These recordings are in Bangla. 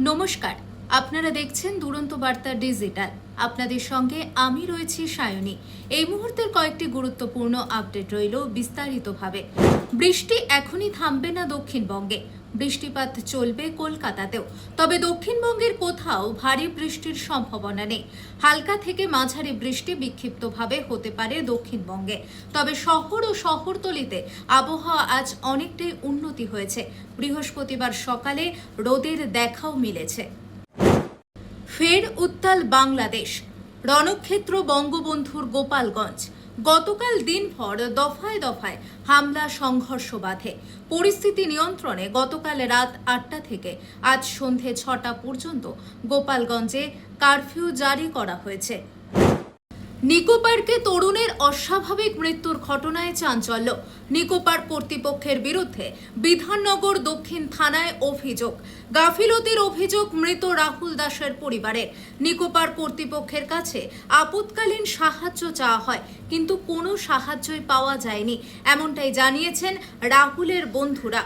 নমস্কার, আপনারা দেখছেন দুরন্ত বার্তা ডিজিটাল। আপনাদের সঙ্গে আমি রয়েছি সায়নী। এই মুহূর্তের কয়েকটি গুরুত্বপূর্ণ আপডেট রইল বিস্তারিতভাবে। বৃষ্টি এখনই থামবে না দক্ষিণবঙ্গে, বৃষ্টিপাত চলবে কলকাতাতেও। তবে দক্ষিণবঙ্গের কোথাও ভারী বৃষ্টির সম্ভাবনা নেই। হালকা থেকে মাঝারি বৃষ্টি বিক্ষিপ্তভাবে হতে পারে দক্ষিণবঙ্গে। তবে শহর ও শহরতলিতে আবহাওয়া আজ অনেকটাই উন্নতি হয়েছে। বৃহস্পতিবার সকালে রোদের দেখাও মিলেছে। ফের উত্তাল বাংলাদেশ, রণক্ষেত্র বঙ্গবন্ধুর গোপালগঞ্জ। গতকাল দিনভর দফায় দফায় হামলা সংঘর্ষ বাধে। পরিস্থিতি নিয়ন্ত্রণে গতকাল রাত 8টা থেকে আজ সন্ধে 6টা পর্যন্ত গোপালগঞ্জে কারফিউ জারি করা হয়েছে। নিকো পার্কে তরুণের অস্বাভাবিক মৃত্যুর ঘটনায় চাঞ্চল্য। নিকো পার্ক কর্তৃপক্ষের বিরুদ্ধে বিধাননগর দক্ষিণ থানায় অভিযোগ। গাফিলতির অভিযোগ মৃত রাহুল দাসের পরিবারের। নিকো পার্ক কর্তৃপক্ষের কাছে আপৎকালীন সাহায্য চাওয়া হয়, কিন্তু কোনো সাহায্যই পাওয়া যায়নি, এমনটাই জানিয়েছেন রাহুলের বন্ধুরা।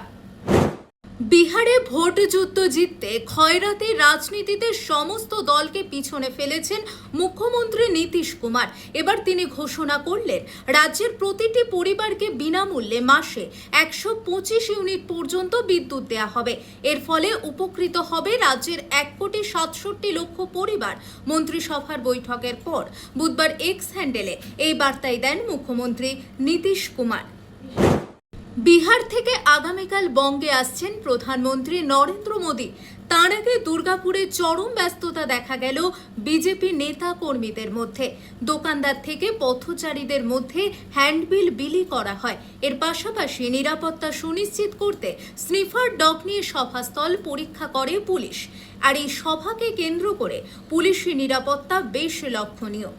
বিহারে ভোট যুদ্ধ জিততে খয়রাতি রাজনীতিতে সমস্ত দলকে পিছনে ফেলেছেন মুখ্যমন্ত্রী নীতিশ কুমার। এবার তিনি ঘোষণা করলেন রাজ্যের প্রতিটি পরিবারকে বিনামূল্যে মাসে 125 ইউনিট পর্যন্ত বিদ্যুৎ দেওয়া হবে। এর ফলে উপকৃত হবে রাজ্যের 1,67,00,000 পরিবার। মন্ত্রিসভার বৈঠকের পর বুধবার এক্স হ্যান্ডেলে এই বার্তাই দেন মুখ্যমন্ত্রী নীতিশ কুমার। বিহার থেকে আগামীকাল বঙ্গে আসছেন প্রধানমন্ত্রী নরেন্দ্র মোদী। তার আগে দুর্গাপুরে চরম ব্যস্ততা দেখা গেল বিজেপি নেতা কর্মীদের মধ্যে। দোকানদার থেকে পথচারীদের মধ্যে হ্যান্ডবিল বিলি করা হয়। এর পাশাপাশি নিরাপত্তা সুনিশ্চিত করতে স্নিফার ডগ নিয়ে সভাস্থল পরীক্ষা করে পুলিশ। আর এই সভাকে কেন্দ্র করে পুলিশি নিরাপত্তা বেশ লক্ষণীয়।